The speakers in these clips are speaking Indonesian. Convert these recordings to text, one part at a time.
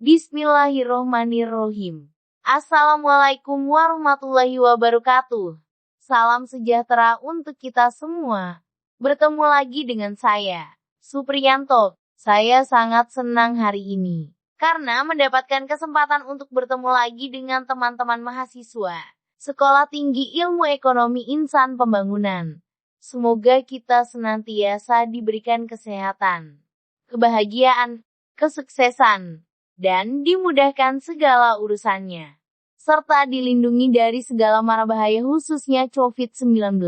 Bismillahirrohmanirrohim. Assalamualaikum warahmatullahi wabarakatuh. Salam sejahtera untuk kita semua. Bertemu lagi dengan saya, Supriyanto. Saya sangat senang hari ini karena mendapatkan kesempatan untuk bertemu lagi dengan teman-teman mahasiswa Sekolah Tinggi Ilmu Ekonomi Insan Pembangunan. Semoga kita senantiasa diberikan kesehatan, kebahagiaan, kesuksesan, dan dimudahkan segala urusannya, serta dilindungi dari segala mara bahaya khususnya COVID-19.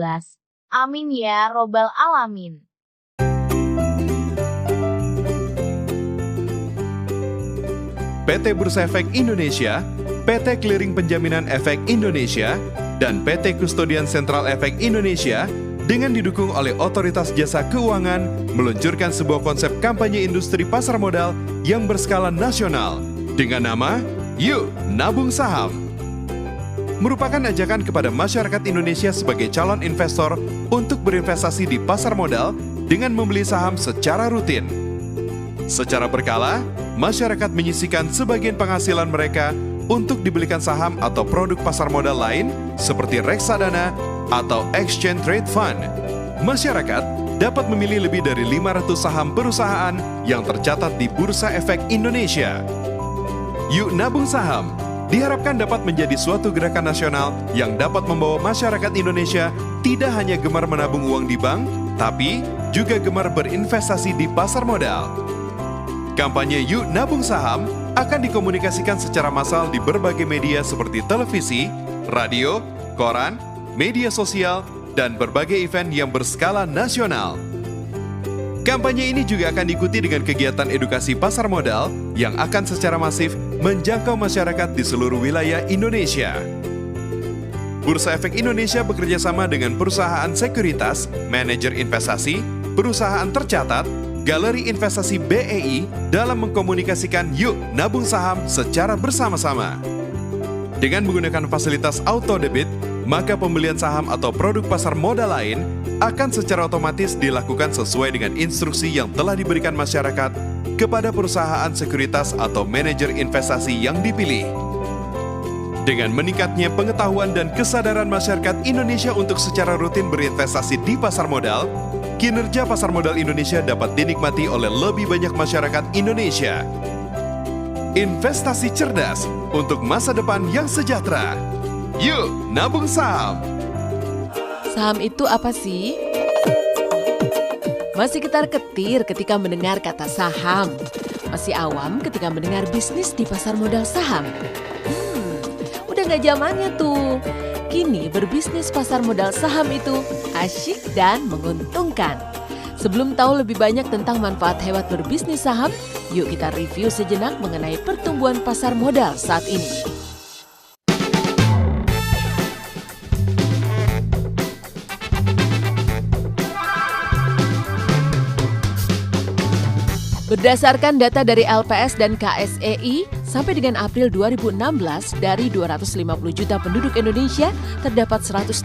Amin ya robbal alamin. PT Bursa Efek Indonesia, PT Clearing Penjaminan Efek Indonesia, dan PT Kustodian Sentral Efek Indonesia dengan didukung oleh Otoritas Jasa Keuangan meluncurkan sebuah konsep kampanye industri pasar modal yang berskala nasional dengan nama Yuk Nabung Saham. Merupakan ajakan kepada masyarakat Indonesia sebagai calon investor untuk berinvestasi di pasar modal dengan membeli saham secara rutin. Secara berkala, masyarakat menyisihkan sebagian penghasilan mereka untuk dibelikan saham atau produk pasar modal lain seperti reksadana atau exchange trade fund. Masyarakat dapat memilih lebih dari 500 saham perusahaan yang tercatat di Bursa Efek Indonesia. Yuk Nabung Saham diharapkan dapat menjadi suatu gerakan nasional yang dapat membawa masyarakat Indonesia tidak hanya gemar menabung uang di bank, tapi juga gemar berinvestasi di pasar modal. Kampanye Yuk Nabung Saham akan dikomunikasikan secara massal di berbagai media seperti televisi, radio, koran, media sosial, dan berbagai event yang berskala nasional. Kampanye ini juga akan diikuti dengan kegiatan edukasi pasar modal yang akan secara masif menjangkau masyarakat di seluruh wilayah Indonesia. Bursa Efek Indonesia bekerjasama dengan perusahaan sekuritas, manajer investasi, perusahaan tercatat, Galeri Investasi BEI dalam mengkomunikasikan Yuk Nabung Saham secara bersama-sama. Dengan menggunakan fasilitas auto debit, maka pembelian saham atau produk pasar modal lain akan secara otomatis dilakukan sesuai dengan instruksi yang telah diberikan masyarakat kepada perusahaan sekuritas atau manajer investasi yang dipilih. Dengan meningkatnya pengetahuan dan kesadaran masyarakat Indonesia untuk secara rutin berinvestasi di pasar modal, kinerja pasar modal Indonesia dapat dinikmati oleh lebih banyak masyarakat Indonesia. Investasi cerdas untuk masa depan yang sejahtera. Yuk Nabung Saham. Saham itu apa sih? Masih ketar-ketir ketika mendengar kata saham. Masih awam ketika mendengar bisnis di pasar modal saham. Udah gak zamannya tuh. Kini berbisnis pasar modal saham itu asyik dan menguntungkan. Sebelum tahu lebih banyak tentang manfaat hebat berbisnis saham, yuk kita review sejenak mengenai pertumbuhan pasar modal saat ini. Berdasarkan data dari LPS dan KSEI, sampai dengan April 2016, dari 250 juta penduduk Indonesia, terdapat 182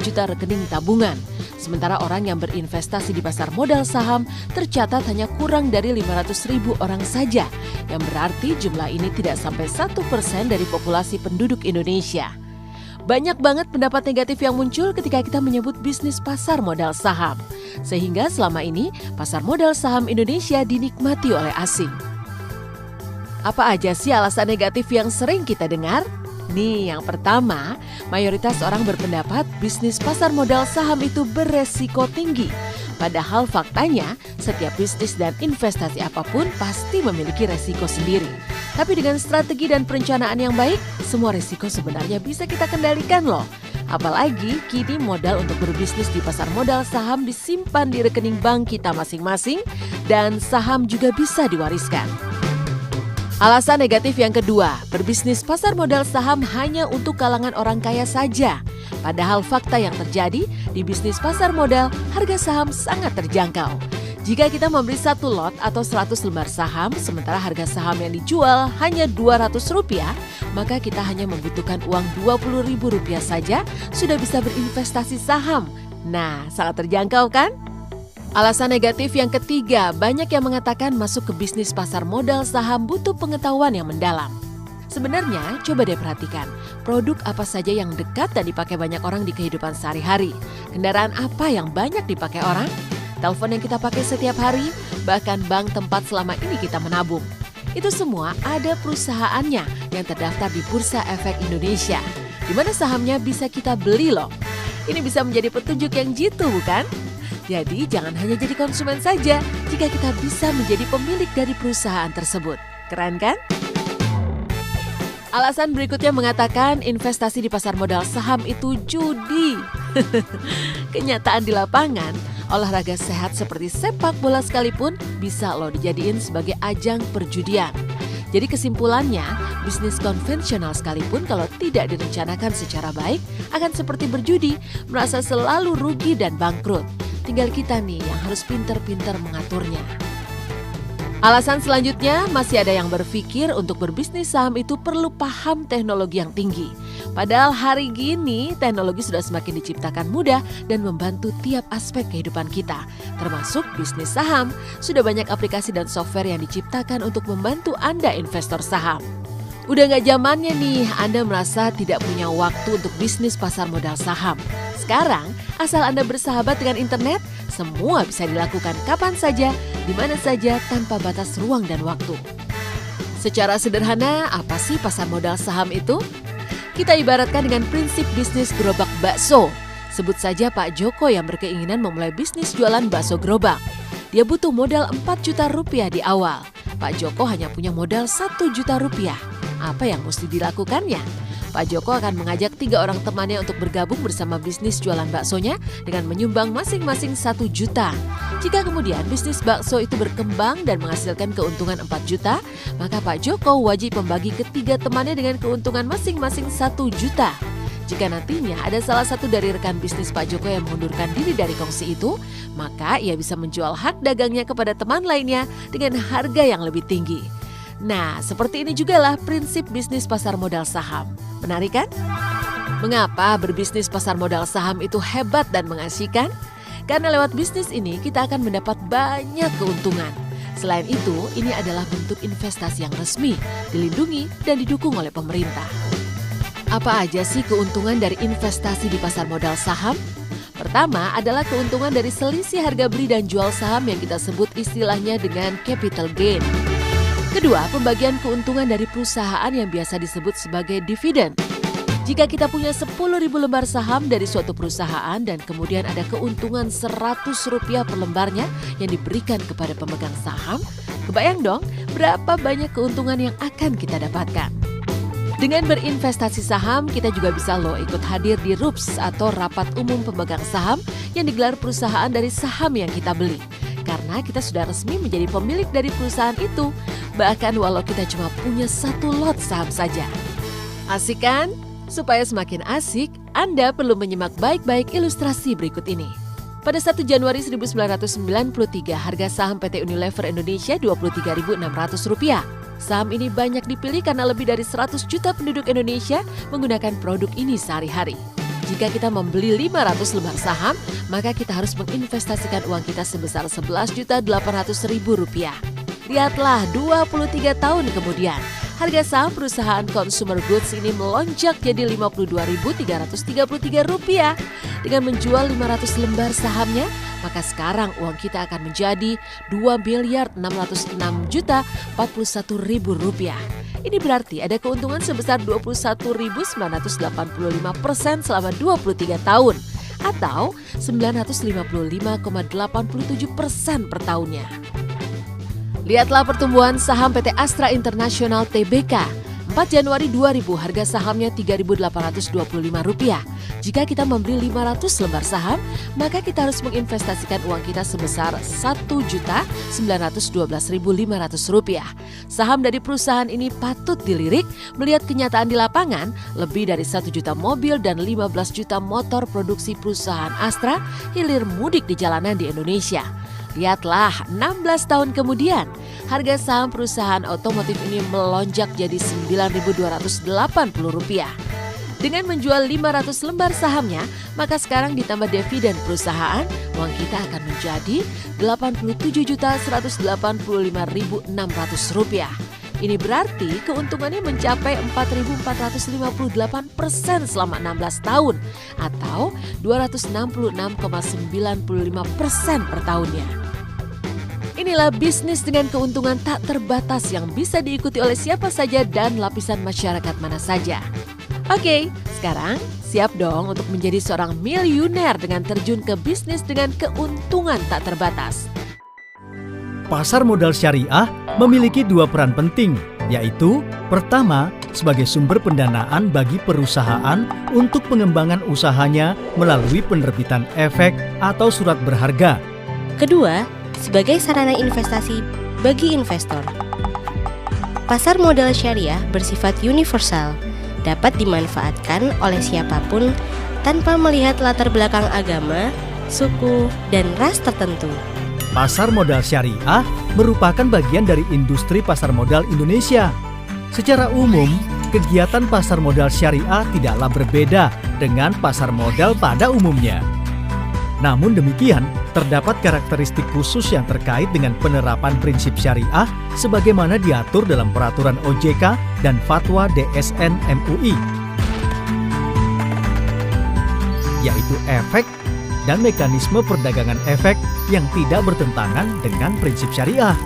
juta rekening tabungan. Sementara orang yang berinvestasi di pasar modal saham tercatat hanya kurang dari 500.000 orang saja, yang berarti jumlah ini tidak sampai 1% dari populasi penduduk Indonesia. Banyak banget pendapat negatif yang muncul ketika kita menyebut bisnis pasar modal saham. Sehingga selama ini pasar modal saham Indonesia dinikmati oleh asing. Apa aja sih alasan negatif yang sering kita dengar? Nih, yang pertama, mayoritas orang berpendapat bisnis pasar modal saham itu beresiko tinggi. Padahal faktanya, setiap bisnis dan investasi apapun pasti memiliki resiko sendiri. Tapi dengan strategi dan perencanaan yang baik, semua resiko sebenarnya bisa kita kendalikan loh. Apalagi kini modal untuk berbisnis di pasar modal saham disimpan di rekening bank kita masing-masing dan saham juga bisa diwariskan. Alasan negatif yang kedua, berbisnis pasar modal saham hanya untuk kalangan orang kaya saja. Padahal fakta yang terjadi di bisnis pasar modal, harga saham sangat terjangkau. Jika kita membeli 1 lot atau 100 lembar saham, sementara harga saham yang dijual hanya Rp200, maka kita hanya membutuhkan uang Rp20.000 saja sudah bisa berinvestasi saham. Nah, sangat terjangkau kan? Alasan negatif yang ketiga, banyak yang mengatakan masuk ke bisnis pasar modal saham butuh pengetahuan yang mendalam. Sebenarnya, coba deh perhatikan, produk apa saja yang dekat dan dipakai banyak orang di kehidupan sehari-hari. Kendaraan apa yang banyak dipakai orang? Telepon yang kita pakai setiap hari, bahkan bank tempat selama ini kita menabung. Itu semua ada perusahaannya yang terdaftar di Bursa Efek Indonesia, di mana sahamnya bisa kita beli loh. Ini bisa menjadi petunjuk yang jitu, bukan? Jadi jangan hanya jadi konsumen saja jika kita bisa menjadi pemilik dari perusahaan tersebut. Keren kan? Alasan berikutnya mengatakan investasi di pasar modal saham itu judi. Kenyataan di lapangan, olahraga sehat seperti sepak bola sekalipun bisa loh dijadiin sebagai ajang perjudian. Jadi kesimpulannya, bisnis konvensional sekalipun kalau tidak direncanakan secara baik akan seperti berjudi, merasa selalu rugi dan bangkrut. Tinggal kita nih yang harus pintar-pintar mengaturnya. Alasan selanjutnya, masih ada yang berpikir untuk berbisnis saham itu perlu paham teknologi yang tinggi. Padahal hari gini teknologi sudah semakin diciptakan mudah dan membantu tiap aspek kehidupan kita. Termasuk bisnis saham, sudah banyak aplikasi dan software yang diciptakan untuk membantu Anda investor saham. Udah nggak zamannya nih Anda merasa tidak punya waktu untuk bisnis pasar modal saham. Sekarang, asal Anda bersahabat dengan internet, semua bisa dilakukan kapan saja, di mana saja tanpa batas ruang dan waktu. Secara sederhana, apa sih pasar modal saham itu? Kita ibaratkan dengan prinsip bisnis gerobak bakso. Sebut saja Pak Joko yang berkeinginan memulai bisnis jualan bakso gerobak. Dia butuh modal 4 juta rupiah di awal. Pak Joko hanya punya modal 1 juta rupiah. Apa yang mesti dilakukannya? Pak Joko akan mengajak 3 orang temannya untuk bergabung bersama bisnis jualan baksonya dengan menyumbang masing-masing 1 juta. Jika kemudian bisnis bakso itu berkembang dan menghasilkan keuntungan 4 juta, maka Pak Joko wajib membagi ke 3 temannya dengan keuntungan masing-masing 1 juta. Jika nantinya ada salah satu dari rekan bisnis Pak Joko yang mengundurkan diri dari kongsi itu, maka ia bisa menjual hak dagangnya kepada teman lainnya dengan harga yang lebih tinggi. Nah, seperti ini jugalah prinsip bisnis pasar modal saham. Menarik kan? Mengapa berbisnis pasar modal saham itu hebat dan mengasyikan? Karena lewat bisnis ini kita akan mendapat banyak keuntungan. Selain itu, ini adalah bentuk investasi yang resmi, dilindungi dan didukung oleh pemerintah. Apa aja sih keuntungan dari investasi di pasar modal saham? Pertama adalah keuntungan dari selisih harga beli dan jual saham yang kita sebut istilahnya dengan capital gain. Kedua, pembagian keuntungan dari perusahaan yang biasa disebut sebagai dividen. Jika kita punya 10.000 lembar saham dari suatu perusahaan dan kemudian ada keuntungan Rp100 per lembarnya yang diberikan kepada pemegang saham, kebayang dong berapa banyak keuntungan yang akan kita dapatkan. Dengan berinvestasi saham, kita juga bisa ikut hadir di RUPS atau Rapat Umum Pemegang Saham yang digelar perusahaan dari saham yang kita beli. Karena kita sudah resmi menjadi pemilik dari perusahaan itu, bahkan walau kita cuma punya 1 lot saham saja. Asik kan? Supaya semakin asik, Anda perlu menyimak baik-baik ilustrasi berikut ini. Pada 1 Januari 1993, harga saham PT Unilever Indonesia Rp23.600. Saham ini banyak dipilih karena lebih dari 100 juta penduduk Indonesia menggunakan produk ini sehari-hari. Jika kita membeli 500 lembar saham, maka kita harus menginvestasikan uang kita sebesar Rp11.800.000. Lihatlah 23 tahun kemudian, harga saham perusahaan consumer goods ini melonjak jadi Rp52.333. Dengan menjual 500 lembar sahamnya, maka sekarang uang kita akan menjadi Rp2.606.041.000. Ini berarti ada keuntungan sebesar 21.985% selama 23 tahun atau 955,87% per tahunnya. Lihatlah pertumbuhan saham PT Astra International Tbk. 4 Januari 2000 harga sahamnya Rp3.825. Jika kita membeli 500 lembar saham, maka kita harus menginvestasikan uang kita sebesar Rp1.912.500. Saham dari perusahaan ini patut dilirik melihat kenyataan di lapangan, lebih dari 1 juta mobil dan 15 juta motor produksi perusahaan Astra hilir mudik di jalanan di Indonesia. Lihatlah, 16 tahun kemudian, harga saham perusahaan otomotif ini melonjak jadi Rp9.280. Dengan menjual 500 lembar sahamnya, maka sekarang ditambah dividen perusahaan, uang kita akan menjadi Rp87.185.600. Ini berarti keuntungannya mencapai 4.458% selama 16 tahun atau 266,95% per tahunnya. Inilah bisnis dengan keuntungan tak terbatas yang bisa diikuti oleh siapa saja dan lapisan masyarakat mana saja. Oke, sekarang siap dong untuk menjadi seorang miliuner dengan terjun ke bisnis dengan keuntungan tak terbatas. Pasar modal syariah memiliki dua peran penting, yaitu pertama, sebagai sumber pendanaan bagi perusahaan untuk pengembangan usahanya melalui penerbitan efek atau surat berharga. Kedua, sebagai sarana investasi bagi investor. Pasar modal syariah bersifat universal, dapat dimanfaatkan oleh siapapun tanpa melihat latar belakang agama, suku, dan ras tertentu. Pasar modal syariah merupakan bagian dari industri pasar modal Indonesia. Secara umum, kegiatan pasar modal syariah tidaklah berbeda dengan pasar modal pada umumnya. Namun demikian, terdapat karakteristik khusus yang terkait dengan penerapan prinsip syariah sebagaimana diatur dalam peraturan OJK dan fatwa DSN MUI, yaitu efek dan mekanisme perdagangan efek yang tidak bertentangan dengan prinsip syariah.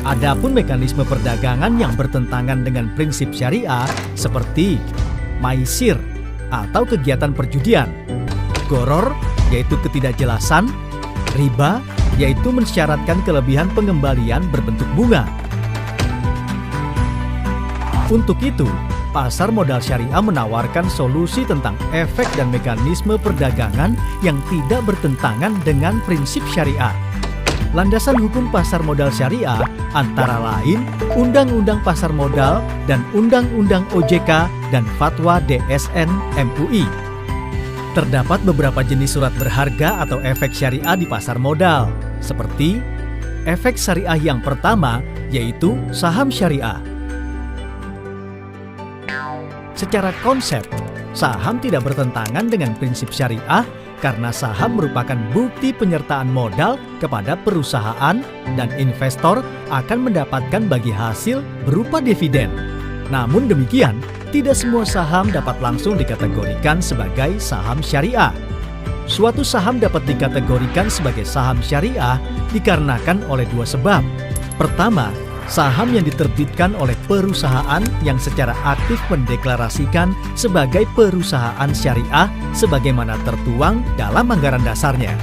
Adapun mekanisme perdagangan yang bertentangan dengan prinsip syariah seperti maisir atau kegiatan perjudian, goror yaitu ketidakjelasan, riba yaitu mensyaratkan kelebihan pengembalian berbentuk bunga. Untuk itu, pasar modal syariah menawarkan solusi tentang efek dan mekanisme perdagangan yang tidak bertentangan dengan prinsip syariah. Landasan hukum pasar modal syariah antara lain Undang-Undang Pasar Modal dan Undang-Undang OJK dan Fatwa DSN MUI. Terdapat beberapa jenis surat berharga atau efek syariah di pasar modal, seperti efek syariah yang pertama yaitu saham syariah. Secara konsep, saham tidak bertentangan dengan prinsip syariah karena saham merupakan bukti penyertaan modal kepada perusahaan dan investor akan mendapatkan bagi hasil berupa dividen. Namun demikian, tidak semua saham dapat langsung dikategorikan sebagai saham syariah. Suatu saham dapat dikategorikan sebagai saham syariah dikarenakan oleh dua sebab. Pertama, saham yang diterbitkan oleh perusahaan yang secara aktif mendeklarasikan sebagai perusahaan syariah sebagaimana tertuang dalam anggaran dasarnya.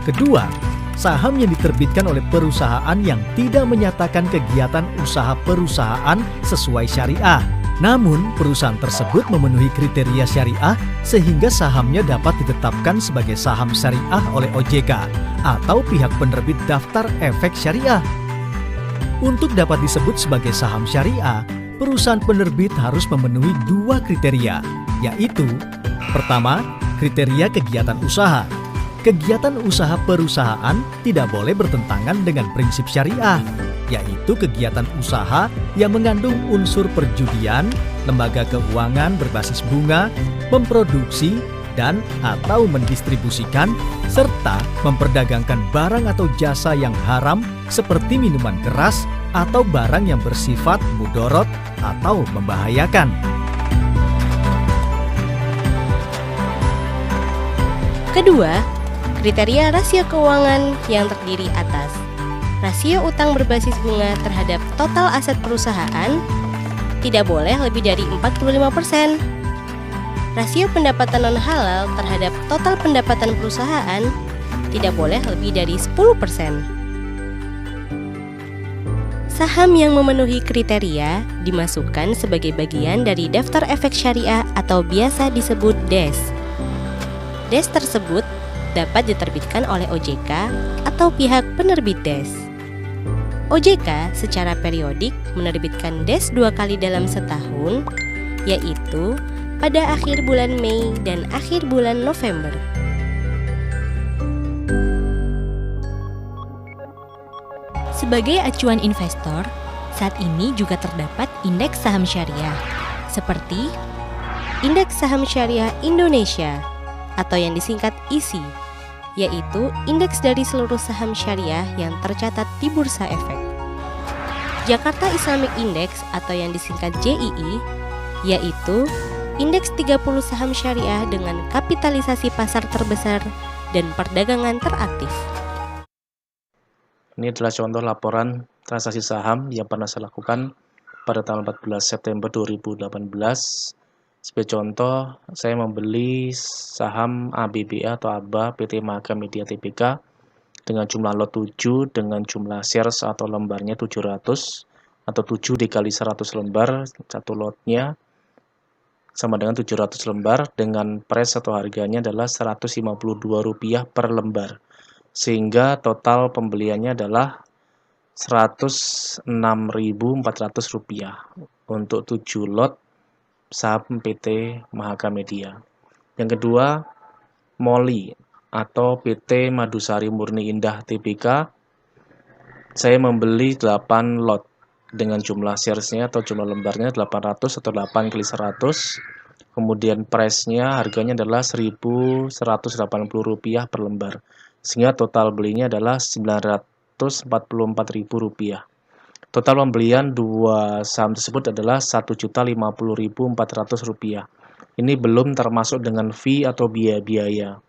Kedua, saham yang diterbitkan oleh perusahaan yang tidak menyatakan kegiatan usaha perusahaan sesuai syariah. Namun, perusahaan tersebut memenuhi kriteria syariah sehingga sahamnya dapat ditetapkan sebagai saham syariah oleh OJK atau pihak penerbit daftar efek syariah. Untuk dapat disebut sebagai saham syariah, perusahaan penerbit harus memenuhi dua kriteria, yaitu pertama, kriteria kegiatan usaha. Kegiatan usaha perusahaan tidak boleh bertentangan dengan prinsip syariah, yaitu kegiatan usaha yang mengandung unsur perjudian, lembaga keuangan berbasis bunga, memproduksi, dan atau mendistribusikan, serta memperdagangkan barang atau jasa yang haram seperti minuman keras atau barang yang bersifat mudorot atau membahayakan. Kedua, kriteria rasio keuangan yang terdiri atas rasio utang berbasis bunga terhadap total aset perusahaan tidak boleh lebih dari 45%. Rasio pendapatan non-halal terhadap total pendapatan perusahaan tidak boleh lebih dari 10%. Saham yang memenuhi kriteria dimasukkan sebagai bagian dari daftar efek syariah atau biasa disebut DES. DES tersebut dapat diterbitkan oleh OJK atau pihak penerbit DES. OJK secara periodik menerbitkan DES 2 kali dalam setahun, yaitu pada akhir bulan Mei dan akhir bulan November. Sebagai acuan investor, saat ini juga terdapat indeks saham syariah seperti Indeks Saham Syariah Indonesia atau yang disingkat ISI, yaitu indeks dari seluruh saham syariah yang tercatat di Bursa Efek. Jakarta Islamic Index atau yang disingkat JII, yaitu indeks 30 saham syariah dengan kapitalisasi pasar terbesar dan perdagangan teraktif. Ini adalah contoh laporan transaksi saham yang pernah saya lakukan pada tanggal 14 September 2018. Sebagai contoh, saya membeli saham ABBA atau ABA PT Mahaka Media Tbk dengan jumlah lot 7 dengan jumlah shares atau lembarnya 700 atau 7 dikali 100 lembar, satu lotnya sama dengan 700 lembar dengan price atau harganya adalah Rp152 per lembar. Sehingga total pembeliannya adalah Rp106.400 untuk 7 lot saham PT Mahaka Media. Yang kedua, MOLI atau PT Madusari Murni Indah Tbk. Saya membeli 8 lot dengan jumlah sharesnya atau jumlah lembarnya 800 atau 8 kali 100. Kemudian price-nya harganya adalah Rp1.180 per lembar. Sehingga total belinya adalah Rp944.000. Total pembelian dua saham tersebut adalah Rp1.050.400. Ini belum termasuk dengan fee atau biaya-biaya.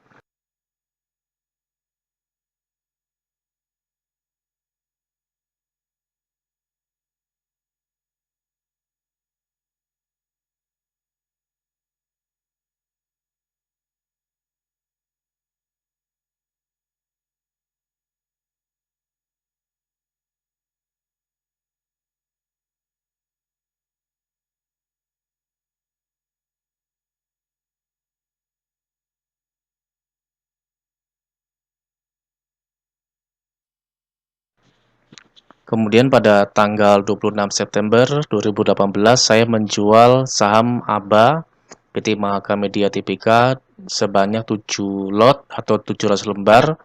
Kemudian pada tanggal 26 September 2018 saya menjual saham ABA PT Mahaka Media Tbk sebanyak 7 lot atau 700 lembar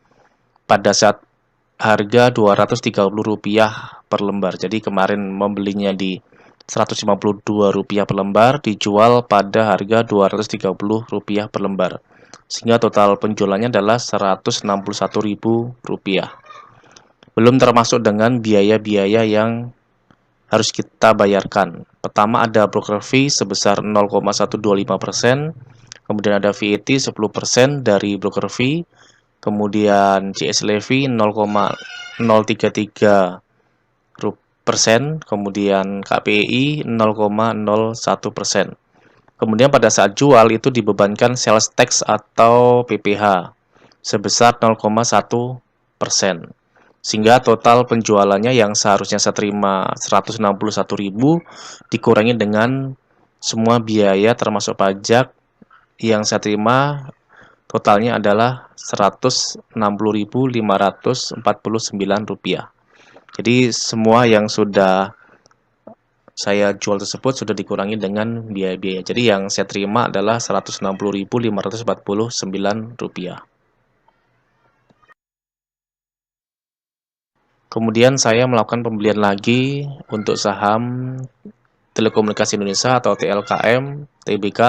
pada saat harga Rp230 per lembar. Jadi kemarin membelinya di Rp152 per lembar, dijual pada harga Rp230 per lembar. Sehingga total penjualannya adalah Rp161.000. Belum termasuk dengan biaya-biaya yang harus kita bayarkan. Pertama ada broker fee sebesar 0,125%, kemudian ada VAT 10% dari broker fee, kemudian CS levy 0,033%, kemudian KPI 0,01%. Kemudian pada saat jual itu dibebankan sales tax atau PPh sebesar 0,1%. Sehingga total penjualannya yang seharusnya saya terima 161.000 dikurangi dengan semua biaya termasuk pajak yang saya terima totalnya adalah Rp160.549. Jadi semua yang sudah saya jual tersebut sudah dikurangi dengan biaya-biaya. Jadi yang saya terima adalah Rp160.549. Kemudian saya melakukan pembelian lagi untuk saham Telekomunikasi Indonesia atau TLKM Tbk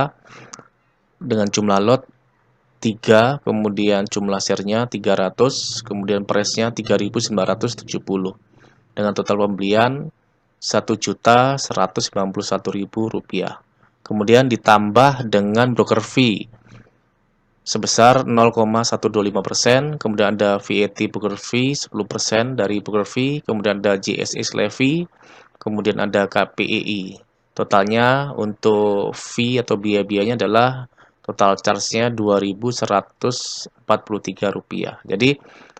dengan jumlah lot 3, kemudian jumlah share-nya 300, kemudian price-nya Rp3.970 dengan total pembelian Rp1.191.000. Kemudian ditambah dengan broker fee sebesar 0,125%, kemudian ada VAT broker fee 10% dari broker fee, kemudian ada GSS levy, kemudian ada KPI. Totalnya untuk fee atau biaya-biayanya adalah total charge-nya Rp2.143. Jadi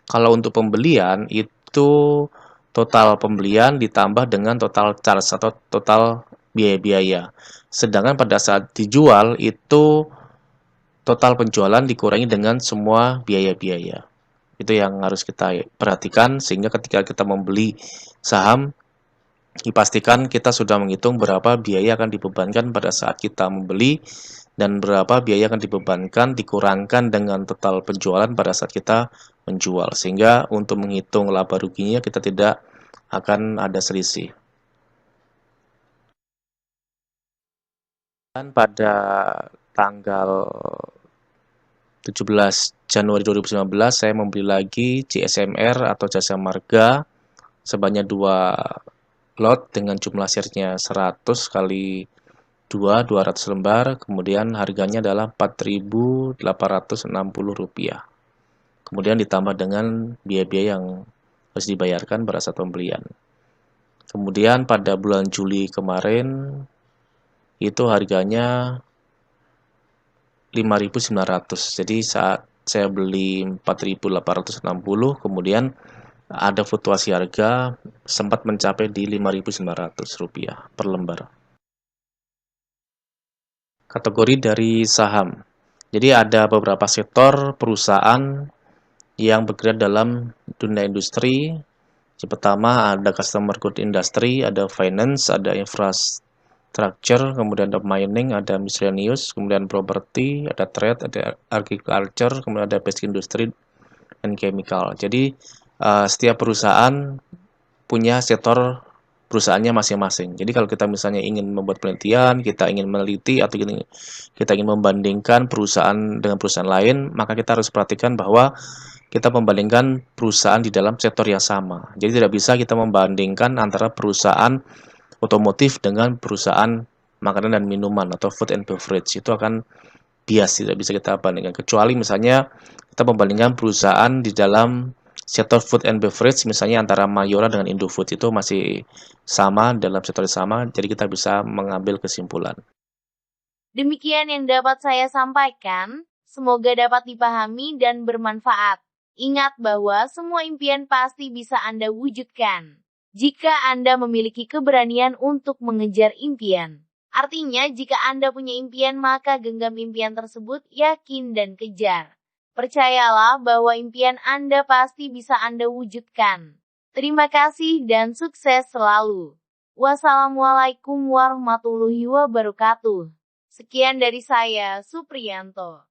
kalau untuk pembelian itu total pembelian ditambah dengan total charge atau total biaya-biaya. Sedangkan pada saat dijual itu total penjualan dikurangi dengan semua biaya-biaya. Itu yang harus kita perhatikan sehingga ketika kita membeli saham dipastikan kita sudah menghitung berapa biaya akan dibebankan pada saat kita membeli dan berapa biaya akan dibebankan dikurangkan dengan total penjualan pada saat kita menjual. Sehingga untuk menghitung laba ruginya kita tidak akan ada selisih. Dan pada tanggal 17 Januari 2019 saya membeli lagi JSMR atau Jasa Marga sebanyak 2 lot dengan jumlah serinya 100 kali 200 lembar, kemudian harganya adalah Rp4.860. Kemudian ditambah dengan biaya-biaya yang harus dibayarkan pada saat pembelian. Kemudian pada bulan Juli kemarin itu harganya 5.900. Jadi saat saya beli 4.860, kemudian ada fluktuasi harga sempat mencapai di Rp5.900 per lembar. Kategori dari saham. Jadi ada beberapa sektor perusahaan yang bergerak dalam dunia industri. Yang pertama ada customer good industry, ada finance, ada infrastructure, kemudian ada mining, ada miscellaneous, kemudian property, ada trade, ada agriculture, kemudian ada basic industry dan chemical. Jadi setiap perusahaan punya sektor perusahaannya masing-masing. Jadi kalau kita misalnya ingin membuat penelitian, kita ingin meneliti atau kita ingin membandingkan perusahaan dengan perusahaan lain, maka kita harus perhatikan bahwa kita membandingkan perusahaan di dalam sektor yang sama. Jadi tidak bisa kita membandingkan antara perusahaan otomotif dengan perusahaan makanan dan minuman atau food and beverage. Itu akan bias, tidak bisa kita bandingkan. Kecuali misalnya kita membandingkan perusahaan di dalam sektor food and beverage, misalnya antara Mayora dengan Indofood, itu masih sama dalam sektor yang sama, jadi kita bisa mengambil kesimpulan. Demikian yang dapat saya sampaikan, semoga dapat dipahami dan bermanfaat. Ingat bahwa semua impian pasti bisa Anda wujudkan jika Anda memiliki keberanian untuk mengejar impian. Artinya, jika Anda punya impian, maka genggam impian tersebut, yakin dan kejar. Percayalah bahwa impian Anda pasti bisa Anda wujudkan. Terima kasih dan sukses selalu. Wassalamualaikum warahmatullahi wabarakatuh. Sekian dari saya, Supriyanto.